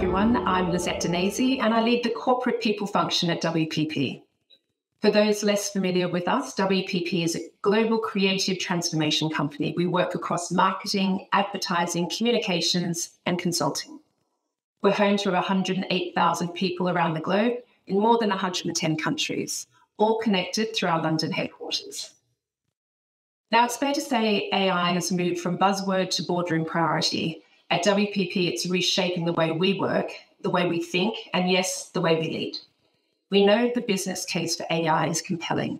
everyone. I'm Lisette Danesi, and I lead the corporate people function at WPP. For those less familiar with us, WPP is a global creative transformation company. We work across marketing, advertising, communications, and consulting. We're home to over 108,000 people around the globe in more than 110 countries, all connected through our London headquarters. Now, it's fair to say AI has moved from buzzword to boardroom priority. At WPP, it's reshaping the way we work, the way we think, and yes, the way we lead. We know the business case for AI is compelling.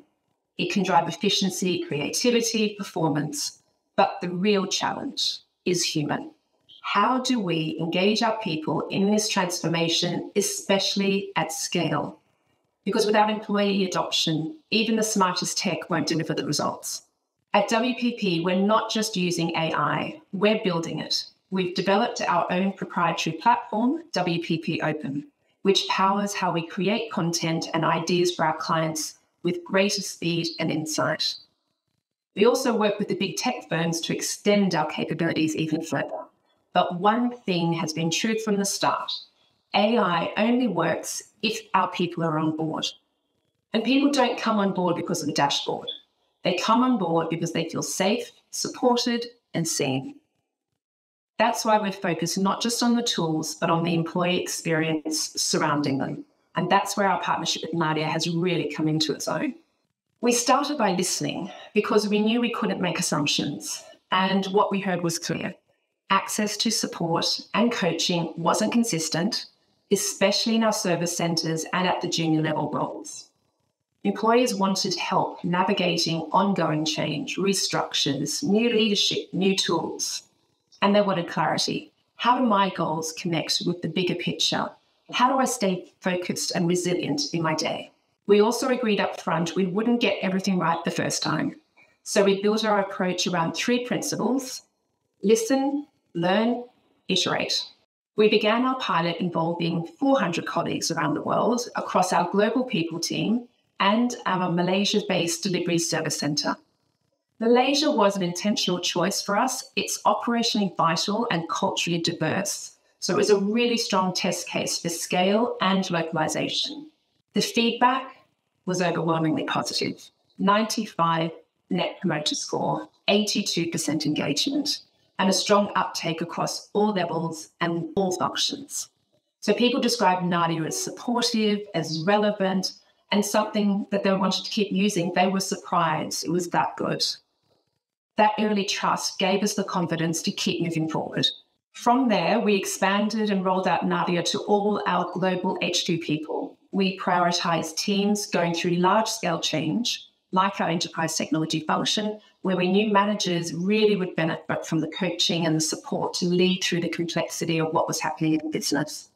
It can drive efficiency, creativity, performance, but the real challenge is human. How do we engage our people in this transformation, especially at scale? Because without employee adoption, even the smartest tech won't deliver the results. At WPP, we're not just using AI, we're building it. We've developed our own proprietary platform, WPP Open, which powers how we create content and ideas for our clients with greater speed and insight. We also work with the big tech firms to extend our capabilities even further. But one thing has been true from the start. AI only works if our people are on board. And people don't come on board because of the dashboard. They come on board because they feel safe, supported, and seen. That's why we're focused not just on the tools, but on the employee experience surrounding them. And that's where our partnership with Nadia has really come into its own. We started by listening because we knew we couldn't make assumptions. And what we heard was clear. Access to support and coaching wasn't consistent, especially in our service centres and at the junior level roles. Employees wanted help navigating ongoing change, restructures, new leadership, new tools. And they wanted clarity. How do my goals connect with the bigger picture? How do I stay focused and resilient in my day? We also agreed up front we wouldn't get everything right the first time. So we built our approach around 3 principles: listen, learn, iterate. We began our pilot involving 400 colleagues around the world across our global people team and our Malaysia-based delivery service centre. Malaysia was an intentional choice for us. It's operationally vital and culturally diverse. So it was a really strong test case for scale and localization. The feedback was overwhelmingly positive. 95 net promoter score, 82% engagement, and a strong uptake across all levels and all functions. So people described Nadia as supportive, as relevant, and something that they wanted to keep using. They were surprised it was that good. That early trust gave us the confidence to keep moving forward. From there, we expanded and rolled out Nadia to all our global HQ people. We prioritized teams going through large-scale change, like our enterprise technology function, where we knew managers really would benefit from the coaching and the support to lead through the complexity of what was happening in business.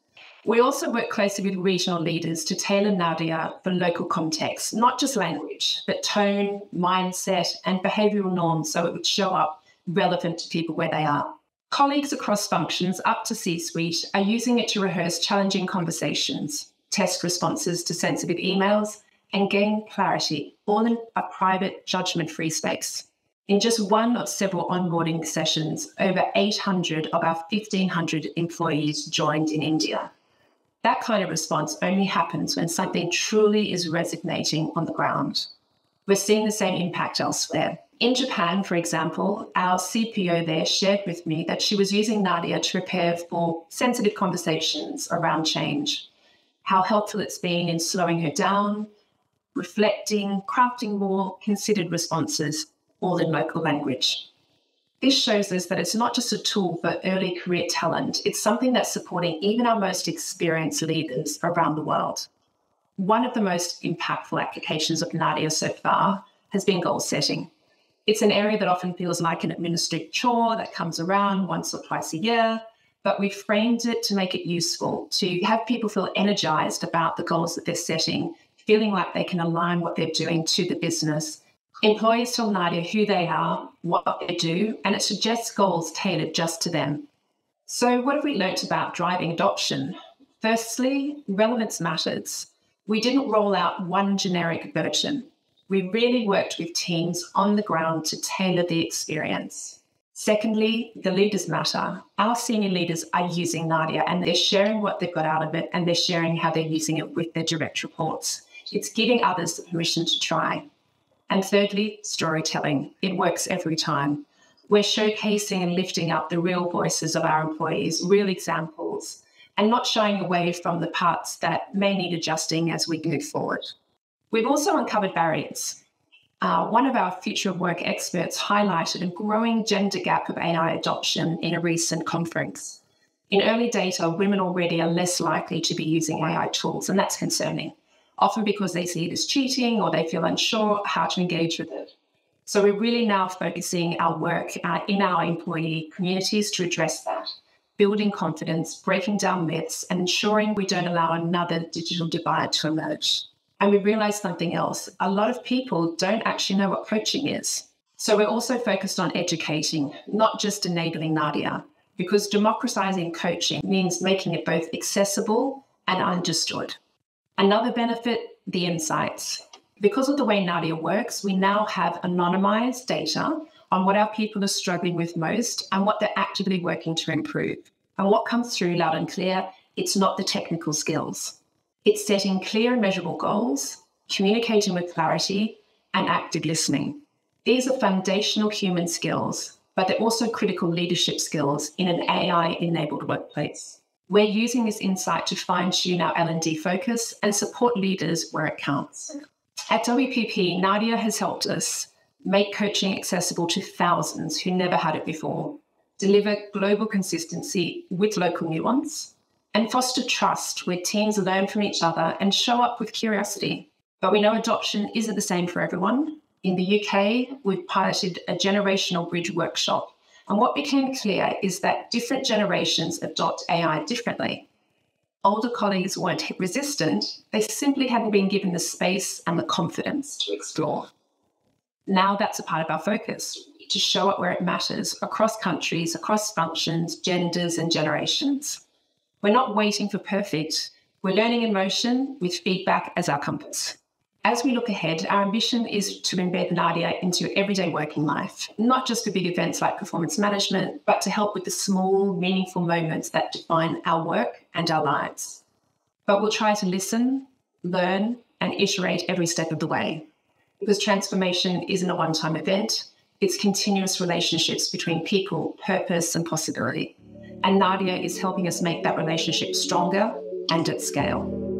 We also work closely with regional leaders to tailor Nadia for local context, not just language, but tone, mindset, and behavioural norms so it would show up relevant to people where they are. Colleagues across functions up to C-suite are using it to rehearse challenging conversations, test responses to sensitive emails, and gain clarity, all in a private, judgment-free space. In just one of several onboarding sessions, over 800 of our 1,500 employees joined in India. That kind of response only happens when something truly is resonating on the ground. We're seeing the same impact elsewhere. In Japan, for example, our CPO there shared with me that she was using Nadia to prepare for sensitive conversations around change, how helpful it's been in slowing her down, reflecting, crafting more considered responses, all in local language. This shows us that it's not just a tool for early career talent, it's something that's supporting even our most experienced leaders around the world. One of the most impactful applications of Nadia so far has been goal setting. It's an area that often feels like an administrative chore that comes around once or twice a year, but we've framed it to make it useful, to have people feel energized about the goals that they're setting, feeling like they can align what they're doing to the business. Employees tell Nadia who they are, what they do, and it suggests goals tailored just to them. So what have we learnt about driving adoption? Firstly, relevance matters. We didn't roll out one generic version. We really worked with teams on the ground to tailor the experience. Secondly, the leaders matter. Our senior leaders are using Nadia and they're sharing what they've got out of it and they're sharing how they're using it with their direct reports. It's giving others the permission to try. And thirdly, storytelling. It works every time. We're showcasing and lifting up the real voices of our employees, real examples, and not shying away from the parts that may need adjusting as we move forward. We've also uncovered barriers. One of our future of work experts highlighted a growing gender gap of AI adoption in a recent conference. In early data, women already are less likely to be using AI tools, and that's concerning, often because they see it as cheating or they feel unsure how to engage with it. So we're really now focusing our work in our employee communities to address that, building confidence, breaking down myths, and ensuring we don't allow another digital divide to emerge. And we realized something else. A lot of people don't actually know what coaching is. So we're also focused on educating, not just enabling Nadia, because democratizing coaching means making it both accessible and understood. Another benefit, the insights. Because of the way Nadia works, we now have anonymized data on what our people are struggling with most and what they're actively working to improve. And what comes through loud and clear, it's not the technical skills. It's setting clear and measurable goals, communicating with clarity, and active listening. These are foundational human skills, but they're also critical leadership skills in an AI-enabled workplace. We're using this insight to fine-tune our L&D focus and support leaders where it counts. At WPP, Nadia has helped us make coaching accessible to thousands who never had it before, deliver global consistency with local nuance, and foster trust where teams learn from each other and show up with curiosity. But we know adoption isn't the same for everyone. In the UK, we've piloted a generational bridge workshop. And what became clear is that different generations adopt AI differently. Older colleagues weren't resistant, they simply hadn't been given the space and the confidence to explore. Now that's a part of our focus, to show up where it matters, across countries, across functions, genders, and generations. We're not waiting for perfect, we're learning in motion with feedback as our compass. As we look ahead, our ambition is to embed Nadia into everyday working life, not just for big events like performance management, but to help with the small, meaningful moments that define our work and our lives. But we'll try to listen, learn, and iterate every step of the way. Because transformation isn't a one-time event, it's continuous relationships between people, purpose, and possibility. And Nadia is helping us make that relationship stronger and at scale.